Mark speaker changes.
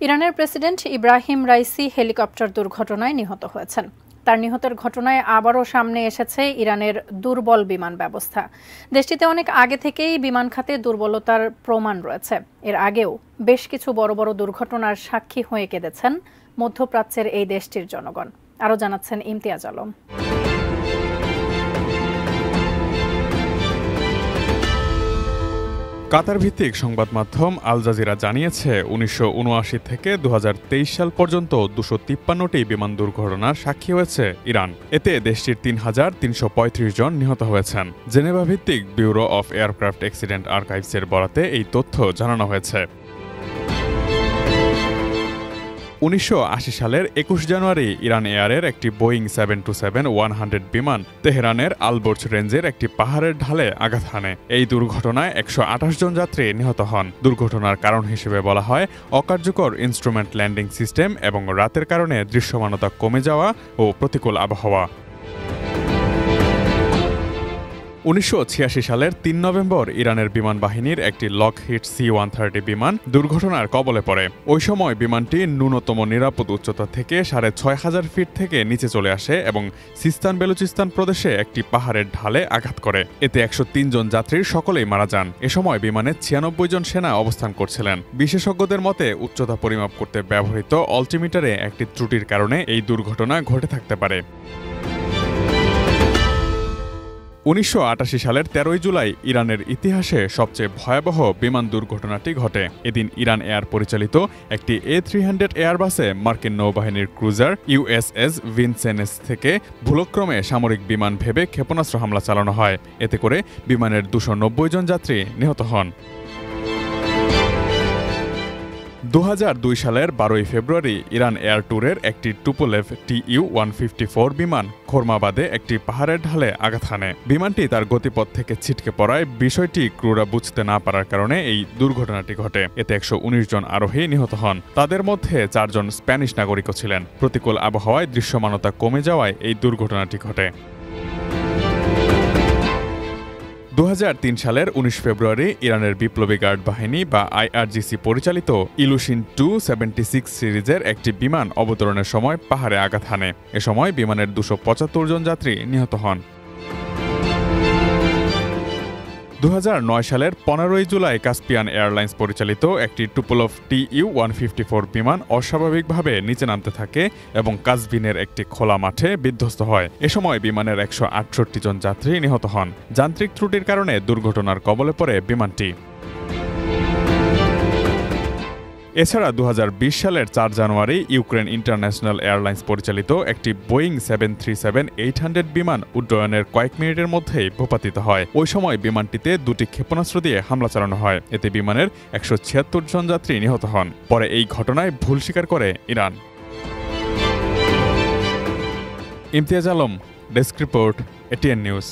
Speaker 1: ইরানের president Ebrahim Raisi helicopter দুর্ঘটনায় নিহত হয়েছেন। তার নিহতের ঘটনায় আবারও সামনে এসেছে ইরানের দুর্বল বিমান ব্যবস্থা। দেশটিতে অনেক আগে থেকেই বিমান খাতে দুর্বলতার প্রমাণ রয়েছে। এর আগেও বেশ কিছু বড় বড় দুর্ঘটনার সাক্ষী হয়ে কেঁদেছেন মধ্যপ্রাচ্যের এই দেশটির জনগণ। আরও জানাচ্ছেন ইমতিয়াজ আলম।
Speaker 2: কাতার ভিত্তিক সংবাদ মাধ্যম আল জাজিরা জানিয়েছে ১৯৭৯ থেকে ২০২৩ সাল পর্যন্ত ২৫৩টি বিমান দুর্ঘটনার সাক্ষী হয়েছে ইরান। এতে দেশটির ৩,৩৩৫ জন নিহত হয়েছেন। জেনেভা ভিত্তিক ব্যুরো অফ এয়ারক্রাফট অ্যাক্সিডেন্ট আর্কাইভসের বরাতে এই তথ্য জানানো হয়েছে। ১৯৮০ সালের ২১ জানুয়ারি ইরান এয়ারের একটি বোয়িং 727-100 বিমান তেহরানের আলবোর্জ রেঞ্জের একটি পাহাড়ের ঢালে আঘাত হানে। এই দুর্ঘটনায় ১২৮ জন যাত্রী নিহত হন। দুর্ঘটনার কারণ হিসেবে বলা হয় অকার্যকর ইনস্ট্রুমেন্ট ল্যান্ডিং সিস্টেম এবং রাতের কারণে দৃশ্যমানতা কমে যাওয়া ও প্রতিকূল আবহাওয়া। ১৯৮৬ সালের ৩ নভেম্বর ইরানের বিমান বাহিনীর একটি লকহিড C-130 বিমান দুর্ঘটনার কবলে পড়ে। ওই সময় বিমানটি ন্যূনতম নিরাপদ উচ্চতা থেকে ৬,৫০০ ফিট থেকে নিচে চলে আসে এবং সিস্তান বেলুচিস্তান প্রদেশে একটি পাহাড়ের ঢালে আঘাত করে। এতে ১০৩ জন যাত্রীর সকলেই মারা যান। এ সময় বিমানে ৯৬ জন সেনা অবস্থান করছিলেন। বিশেষজ্ঞদের মতে উচ্চতা পরিমাপ করতে ব্যবহৃত অল্টিমিটারে একটি ত্রুটির কারণে এই দুর্ঘটনা ঘটে থাকতে পারে। ১৯৮৮ সালের ১৩ জুলাই ইরানের ইতিহাসে সবচেয়ে ভয়াবহ বিমান দুর্ঘটনাটি ঘটে। এদিন ইরান এয়ার পরিচালিত একটি A300 এয়ারবাসে মার্কিন নৌবাহিনীর ক্রুজার USS ভিনসেন্স থেকে ভুলক্রমে সামরিক বিমান ভেবে ক্ষেপণাস্ত্র হামলা চালানো হয়। এতে করে বিমানের ২৯০ জন যাত্রী নিহত হন। ২০০২ সালের ১২ ফেব্রুয়ারি ইরান এয়ার ট্যুরের একটি টুপোলেভ TU-154 বিমান খোরমাবাদে একটি পাহাড়ের ঢালে আঘাত হানে। বিমানটি তার গতিপথ থেকে ছিটকে পড়ায় বিষয়টি ক্রুরা বুঝতে না পারার কারণে এই দুর্ঘটনাটি ঘটে। এতে ১১৯ জন আরোহী নিহত হন। তাদের মধ্যে ৪ জন স্প্যানিশ নাগরিকও ছিলেন। প্রতিকূল আবহাওয়ায় দৃশ্যমানতা কমে যাওয়ায় এই দুর্ঘটনাটি ঘটে। ২০০৩ সালের ১৯ ফেব্রুয়ারি ইরানের বিপ্লবী গার্ড বাহিনী বা IRGC পরিচালিত ইলুশিন 276 সিরিজের একটি বিমান অবতরণের সময় পাহাড়ে আঘাত হানে। এ সময় বিমানের ২৭৫ জন যাত্রী নিহত হন। ২০০৯ সালের ১৫ জুলাই কাস্পিয়ান এয়ারলাইন্স পরিচালিত একটি টুপোলভ TU-154 বিমান অস্বাভাবিকভাবে নিচে নামতে থাকে এবং কাজভিনের একটি খোলা মাঠে বিধ্বস্ত হয়। এ সময় বিমানের ১৬৮ জন যাত্রী নিহত হন। যান্ত্রিক ত্রুটির কারণে দুর্ঘটনার কবলে পড়ে বিমানটি। এছাড়া ২০২০ সালের ৪ জানুয়ারি ইউক্রেন ইন্টারন্যাশনাল এয়ারলাইন্স পরিচালিত একটি বোয়িং 737-800 বিমান উড্ডয়নের কয়েক মিনিটের মধ্যেই ভূপাতিত হয়। ওই সময় বিমানটিতে দুটি ক্ষেপণাস্ত্র দিয়ে হামলা চালানো হয়। এতে বিমানের ১৭৬ জন যাত্রী নিহত হন। পরে এই ঘটনায় ভুল স্বীকার করে Iran. Imtiaz Alam, desk report, ATN news.